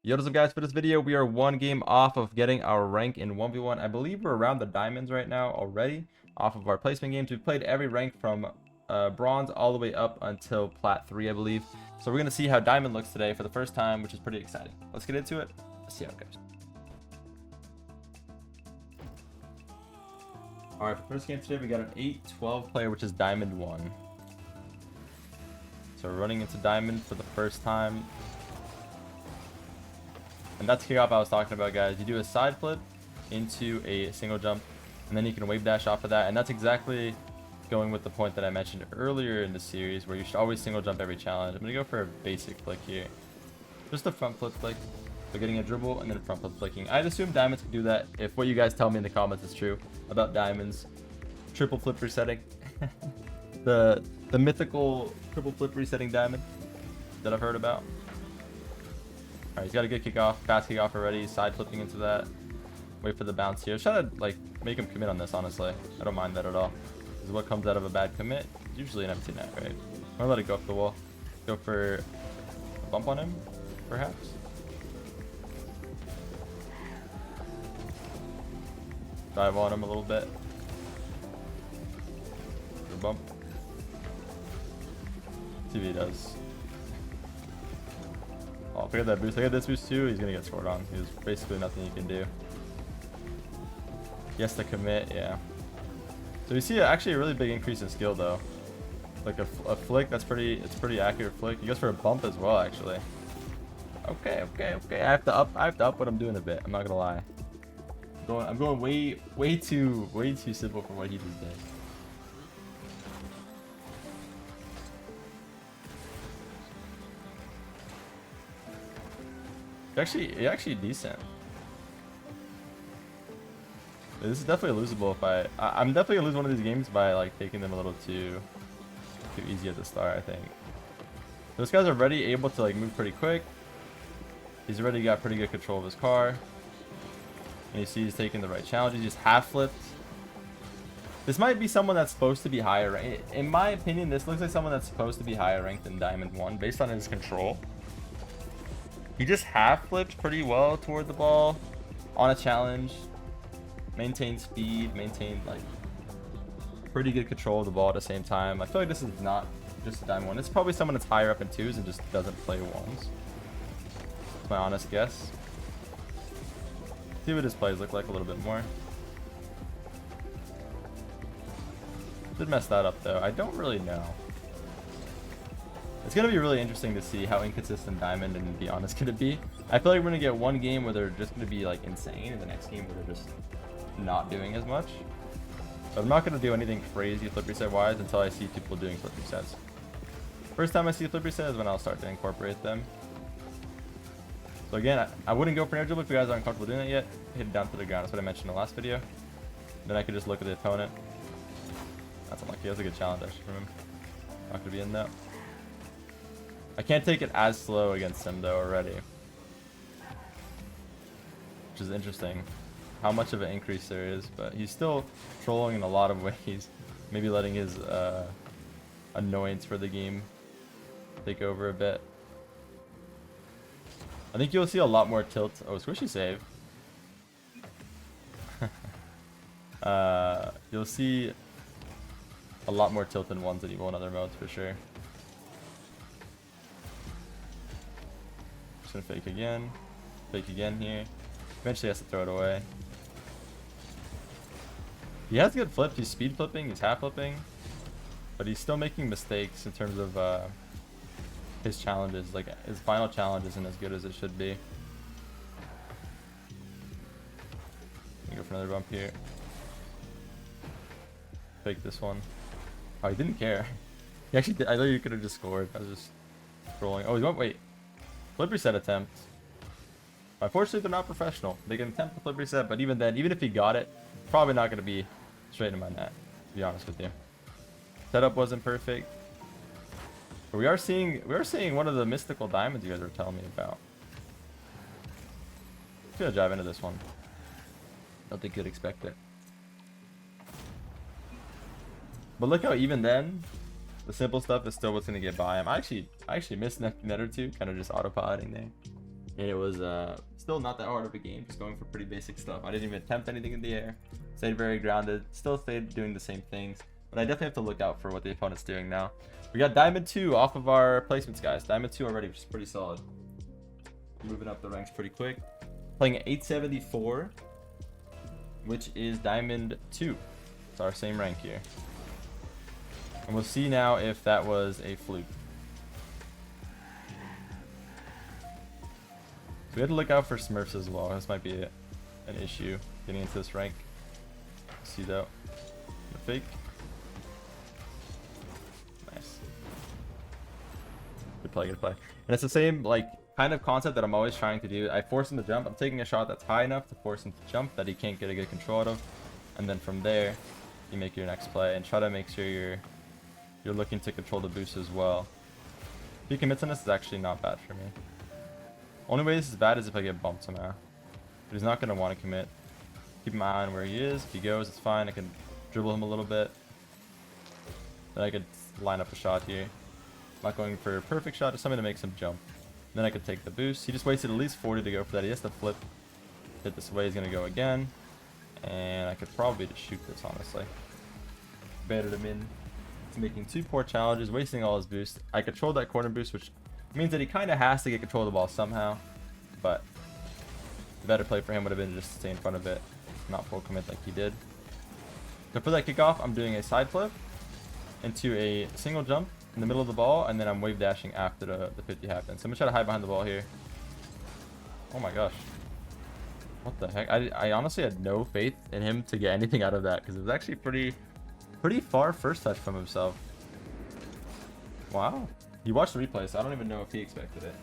Yo, what's up guys? For this video, we are one game off of getting our rank in 1v1. I believe we're around the diamonds right now already off of our placement games. We've played every rank from bronze all the way up until plat 3, I believe. So we're going to see how diamond looks today for the first time, which is pretty exciting. Let's get into it. Let's see how it goes. Alright, for first game today, we got an 8-12 player, which is diamond 1. So we're running into diamond for the first time. And that's kickoff I was talking about, guys. You do a side flip into a single jump, and then you can wave dash off of that. And that's exactly going with the point that I mentioned earlier in the series, where you should always single jump every challenge. I'm going to go for a basic flick here. Just a front flip flick. So getting a dribble and then front flip flicking. I'd assume diamonds can do that if what you guys tell me in the comments is true about diamonds. Triple flip resetting. the mythical triple flip resetting diamond that I've heard about. Alright, he's got a good kickoff, fast kickoff already, side flipping into that. Wait for the bounce here. Try to like make him commit on this, honestly. I don't mind that at all. This is what comes out of a bad commit. It's usually an empty net, right? I'm gonna let it go up the wall. Go for a bump on him, perhaps. Dive on him a little bit. For a bump. See what he does. Oh, look at that boost. Look at this boost too. He's gonna get scored on. There's basically nothing you can do. He has to commit, yeah. So you see actually a really big increase in skill though. Like a flick, it's pretty accurate flick. He goes for a bump as well, actually. Okay. I have to up what I'm doing a bit. I'm not gonna lie. I'm going way too simple for what he just did. Actually decent. This is definitely losable if I'm definitely gonna lose one of these games by like taking them a little too easy at the start, I think. Those guys are already able to like move pretty quick. He's already got pretty good control of his car. And you see he's taking the right challenge. He's just half flipped. This might be someone that's supposed to be higher ranked. In my opinion, this looks like someone that's supposed to be higher ranked than Diamond 1 based on his control. He just half flipped pretty well toward the ball on a challenge. Maintained speed, maintained like pretty good control of the ball at the same time. I feel like this is not just a diamond 1. It's probably someone that's higher up in 2s and just doesn't play 1s. That's my honest guess. See what his plays look like a little bit more. Did mess that up though. I don't really know. It's going to be really interesting to see how inconsistent Diamond and Beyond is going to be. I feel like we're going to get one game where they're just going to be like insane, and the next game where they're just not doing as much. But I'm not going to do anything crazy flip reset wise until I see people doing flip resets. First time I see flip reset is when I'll start to incorporate them. So again, I wouldn't go for an air dribble if you guys aren't comfortable doing that yet. Hit it down to the ground. That's what I mentioned in the last video. Then I could just look at the opponent. That's unlucky. That was a good challenge actually from him. Not going to be in that. I can't take it as slow against him though already, which is interesting how much of an increase there is, but he's still trolling in a lot of ways, maybe letting his annoyance for the game take over a bit. I think you'll see a lot more tilt. Oh, squishy save. You'll see a lot more tilt in 1s than you will in other modes for sure. Gonna fake again here. Eventually has to throw it away. He has good flips. He's speed flipping, he's half flipping, but he's still making mistakes in terms of his challenges. Like his final challenge isn't as good as it should be. Go for another bump here. Fake this one. Oh, he didn't care. He actually did. I thought you could have just scored. I was just scrolling. Oh, he went. Wait. Flip reset attempt. Unfortunately, they're not professional. They can attempt the flip reset, but even then, even if he got it, probably not going to be straight in my net, to be honest with you. Setup wasn't perfect. But we are seeing one of the mystical diamonds you guys were telling me about. I'm gonna dive into this one. Don't think you'd expect it. But look how even then, the simple stuff is still what's going to get by him. I actually missed net or two, kind of just autopiloting there. And it was still not that hard of a game, just going for pretty basic stuff. I didn't even attempt anything in the air. Stayed very grounded, still stayed doing the same things. But I definitely have to look out for what the opponent's doing now. We got Diamond 2 off of our placements, guys. Diamond 2 already, which is pretty solid. Moving up the ranks pretty quick. Playing 874, which is Diamond 2. It's our same rank here. And we'll see now if that was a fluke. We had to look out for Smurfs as well. This might be an issue getting into this rank. See though. The fake. Nice. Good play, good play. And it's the same like kind of concept that I'm always trying to do. I force him to jump. I'm taking a shot that's high enough to force him to jump that he can't get a good control out of. And then from there, you make your next play and try to make sure you're looking to control the boost as well. If he commits on this, is actually not bad for me. Only way this is bad is if I get bumped somehow. But he's not going to want to commit. Keep my eye on where he is. If he goes, it's fine. I can dribble him a little bit. Then I could line up a shot here. I'm not going for a perfect shot, just something to make him jump. Then I could take the boost. He just wasted at least 40 to go for that. He has to flip. Hit this way. He's going to go again. And I could probably just shoot this, honestly. Baited him in. It's making 2 poor challenges, wasting all his boost. I controlled that corner boost, which means that he kind of has to get control of the ball somehow. But the better play for him would have been to just stay in front of it, not full commit like he did. So for that kickoff, I'm doing a side flip into a single jump in the middle of the ball, and then I'm wave dashing after the 50 happens. So I'm going to try to hide behind the ball here. Oh my gosh. What the heck? I honestly had no faith in him to get anything out of that, because it was actually pretty far first touch from himself. Wow. You watched the replay, so I don't even know if he expected it.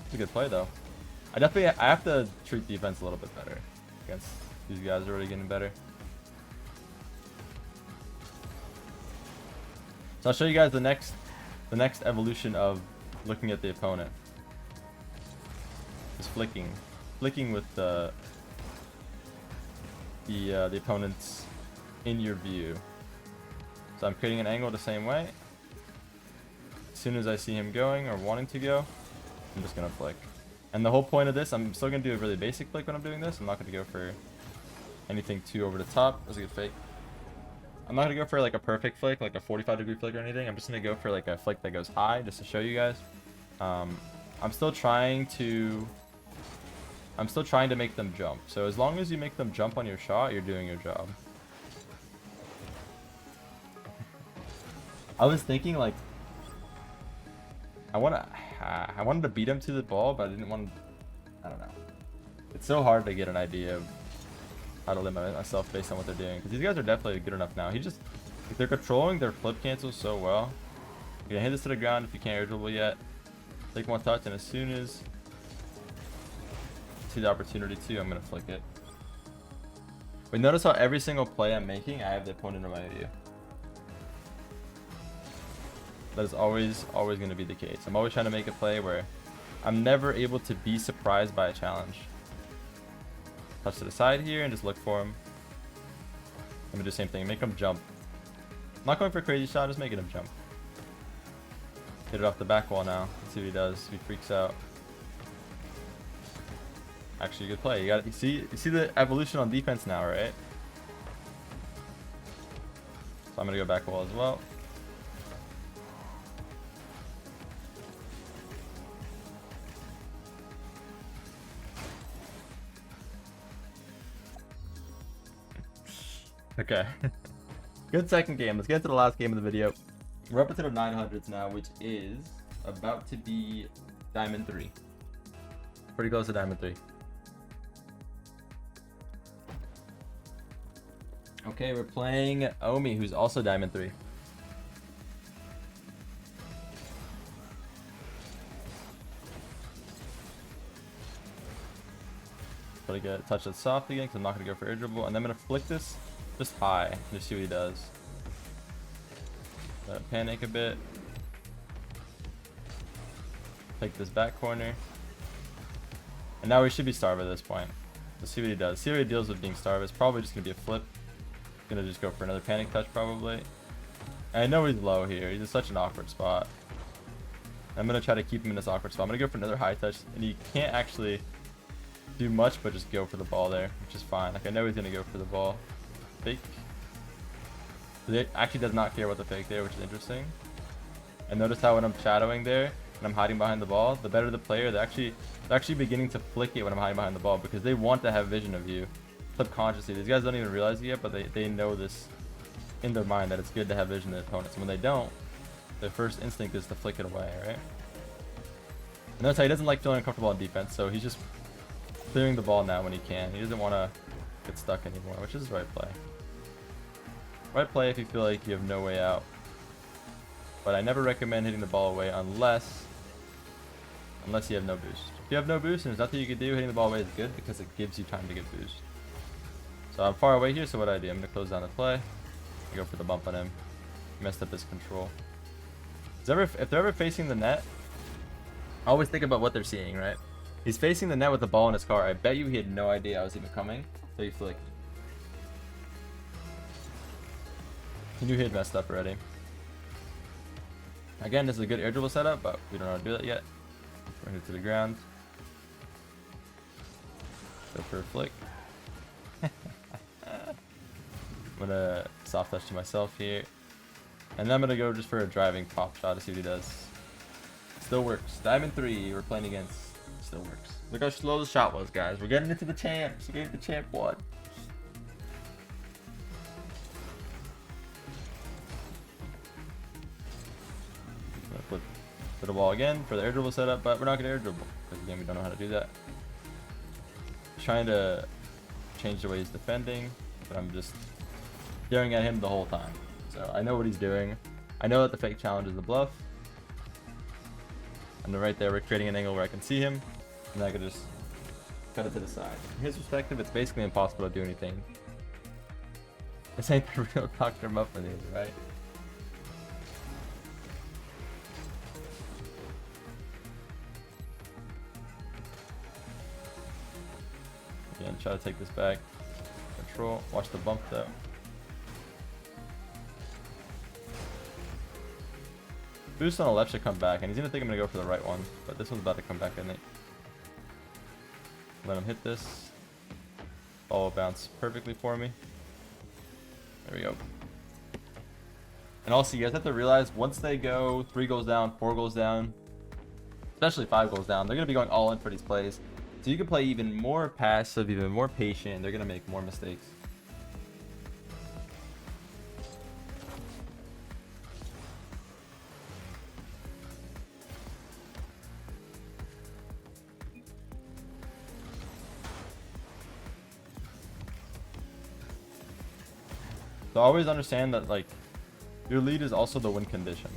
It's a good play, though. I have to treat defense a little bit better against these guys. Are already getting better. So I'll show you guys the next evolution of looking at the opponent. Just flicking with the opponent's in your view. So I'm creating an angle the same way. As soon as I see him going or wanting to go, I'm just gonna flick. And the whole point of this, I'm still gonna do a really basic flick when I'm doing this. I'm not gonna go for anything too over the top. That's a good fake. I'm not gonna go for like a perfect flick, like a 45-degree flick or anything. I'm just gonna go for like a flick that goes high, just to show you guys. I'm still trying to make them jump. So as long as you make them jump on your shot, you're doing your job. I was thinking like I wanted to beat him to the ball, but I didn't want to, I don't know. It's so hard to get an idea of how to limit myself based on what they're doing, because these guys are definitely good enough now. If they're controlling their flip cancels so well. You're gonna hit this to the ground if you can't air dribble yet. Take one touch, and as soon as I see the opportunity to, I'm gonna flick it. But notice how every single play I'm making, I have the opponent in my view. That is always going to be the case. I'm always trying to make a play where I'm never able to be surprised by a challenge. Touch to the side here and just look for him. I'm going to do the same thing. Make him jump. I'm not going for a crazy shot, just making him jump. Hit it off the back wall now. Let's see what he does. If he freaks out. Actually, good play. You see the evolution on defense now, right? So I'm going to go back wall as well. Okay. Good second game. Let's get to the last game of the video. We're up into the 900s now, which is about to be Diamond 3. Pretty close to Diamond 3. Okay, we're playing Omi, who's also Diamond 3. Try to get touch it soft again, because I'm not going to go for air dribble. And then I'm going to flick this just high, just see what he does. Panic a bit. Take this back corner. And now we should be starved at this point. Let's see what he does. See what he deals with being starved. It's probably just going to be a flip. Going to just go for another panic touch probably. And I know he's low here. He's in such an awkward spot. I'm going to try to keep him in this awkward spot. I'm going to go for another high touch, and he can't actually do much but just go for the ball there, which is fine. Like, I know he's going to go for the ball. Fake. He actually does not care about the fake there, which is interesting. And notice how when I'm shadowing there and I'm hiding behind the ball, the better the player, they're actually beginning to flick it when I'm hiding behind the ball because they want to have vision of you subconsciously. These guys don't even realize it yet, but they know this in their mind that it's good to have vision of the opponents. And when they don't, their first instinct is to flick it away, right? And notice how he doesn't like feeling uncomfortable on defense, so he's just clearing the ball now when he can. He doesn't want to get stuck anymore, which is the right play. Right play if you feel like you have no way out. But I never recommend hitting the ball away unless you have no boost. If you have no boost and there's nothing you can do, hitting the ball away is good because it gives you time to get boost. So I'm far away here, so what do? I'm going to close down the play. I go for the bump on him. Messed up his control. If they're ever facing the net, always think about what they're seeing, right? He's facing the net with the ball in his car. I bet you he had no idea I was even coming. So he flicked. He knew he had messed up already. Again, this is a good air dribble setup, but we don't know how to do that yet. We're going to hit to the ground. Go for a flick. I'm going to soft touch to myself here. And then I'm going to go just for a driving pop shot to see what he does. Still works. Diamond 3 we're playing against. Still works. Look how slow the shot was, guys. We're getting into the champs. We gave the champ one. Flip the ball again for the air dribble setup, but we're not going to air dribble because again we don't know how to do that. Trying to change the way he's defending, but I'm just staring at him the whole time. So I know what he's doing. I know that the fake challenge is the bluff. And then right there we're creating an angle where I can see him, and I can just cut it to the side. From his perspective, it's basically impossible to do anything. This ain't the real Dr. Muffin either, right? Again, try to take this back. Control. Watch the bump though. Boost on the left should come back, and he's gonna think I'm gonna go for the right one, but this one's about to come back, I think. Let him hit this. Ball will bounce perfectly for me. There we go. And also, you guys have to realize once they go 3 goals down, 4 goals down, especially 5 goals down, they're gonna be going all in for these plays. So you can play even more passive, even more patient. They're gonna make more mistakes. So always understand that like your lead is also the win condition.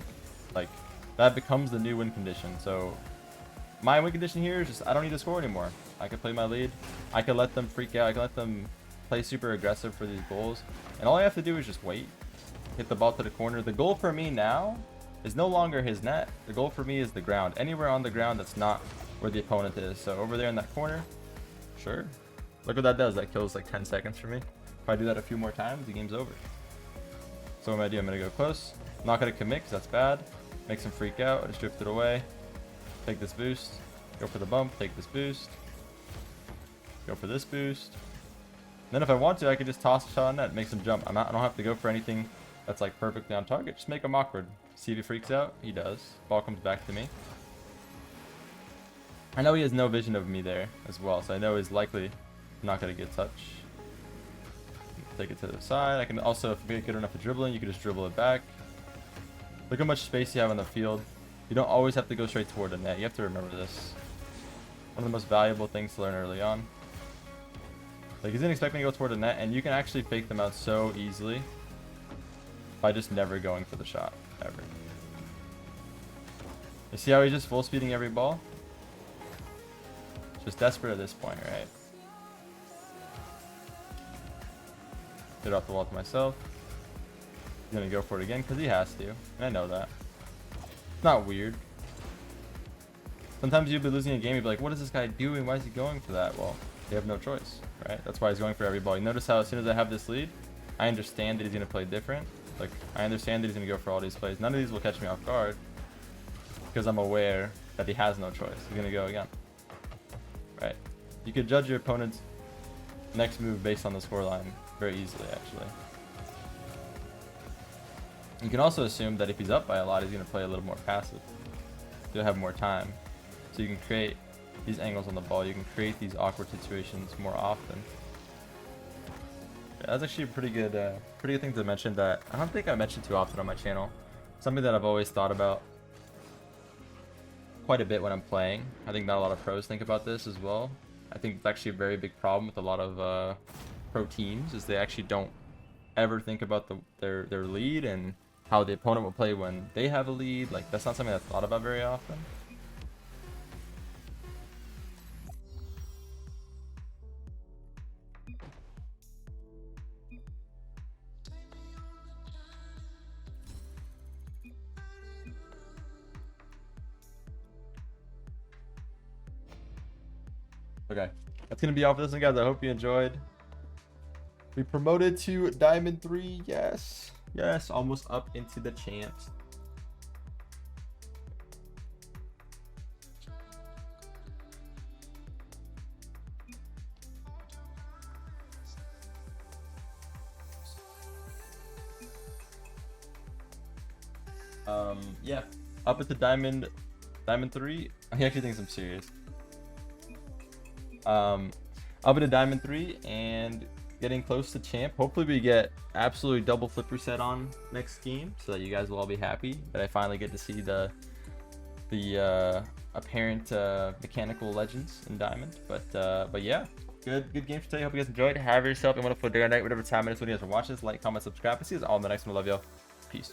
Like that becomes the new win condition. So my win condition here is just I don't need to score anymore. I can play my lead. I can let them freak out. I can let them play super aggressive for these goals. And all I have to do is just wait. Hit the ball to the corner. The goal for me now is no longer his net. The goal for me is the ground. Anywhere on the ground that's not where the opponent is. So over there in that corner, sure. Look what that does. That kills like 10 seconds for me. If I do that a few more times, the game's over. So what I'm going to do, I'm going to go close. I'm not going to commit because that's bad. Makes him freak out. I just drift it away. Take this boost, go for the bump, take this boost, go for this boost. And then if I want to, I can just toss a shot on net, makes him jump. I don't have to go for anything that's like perfectly on target. Just make him awkward. See if he freaks out. He does. Ball comes back to me. I know he has no vision of me there as well, so I know he's likely not going to get touch. Take it to the side. I can also, if you get good enough at dribbling, you can just dribble it back. Look how much space you have on the field. You don't always have to go straight toward the net. You have to remember this. One of the most valuable things to learn early on. Like, he's not expecting to go toward the net, and you can actually fake them out so easily by just never going for the shot, ever. You see how he's just full speeding every ball? Just desperate at this point, right? Get off the wall to myself. He's gonna go for it again because he has to, and I know that. Not weird. Sometimes you'll be losing a game, you'll be like, what is this guy doing? Why is he going for that? Well, they have no choice, right? That's why he's going for every ball. You notice how as soon as I have this lead, I understand that he's going to play different. Like, I understand that he's going to go for all these plays. None of these will catch me off guard. because I'm aware that he has no choice. He's gonna go again. Right? You could judge your opponent's next move based on the scoreline very easily, actually. You can also assume that if he's up by a lot, he's gonna play a little more passive. You'll have more time, so you can create these angles on the ball. You can create these awkward situations more often. Yeah, that's actually a pretty good thing to mention that I don't think I mentioned too often on my channel. Something that I've always thought about quite a bit when I'm playing. I think not a lot of pros think about this as well. I think it's actually a very big problem with a lot of pro teams is they actually don't ever think about their lead and how the opponent will play when they have a lead. Like, that's not something that's thought about very often. Okay, that's gonna be all for this one, guys. I hope you enjoyed. We promoted to Diamond 3, yes. Yes, almost up into the champs. Yeah, up into Diamond 3. He actually thinks I'm serious. Up into Diamond 3 and getting close to champ. Hopefully we get absolutely double flip reset on next game so that you guys will all be happy that I finally get to see the apparent mechanical legends in Diamond. But yeah, good games today. Hope you guys enjoyed. Have yourself a wonderful day or night, whatever time it is when you guys are watching this. Like, comment, subscribe. I see you all in the next one. I love y'all. Peace.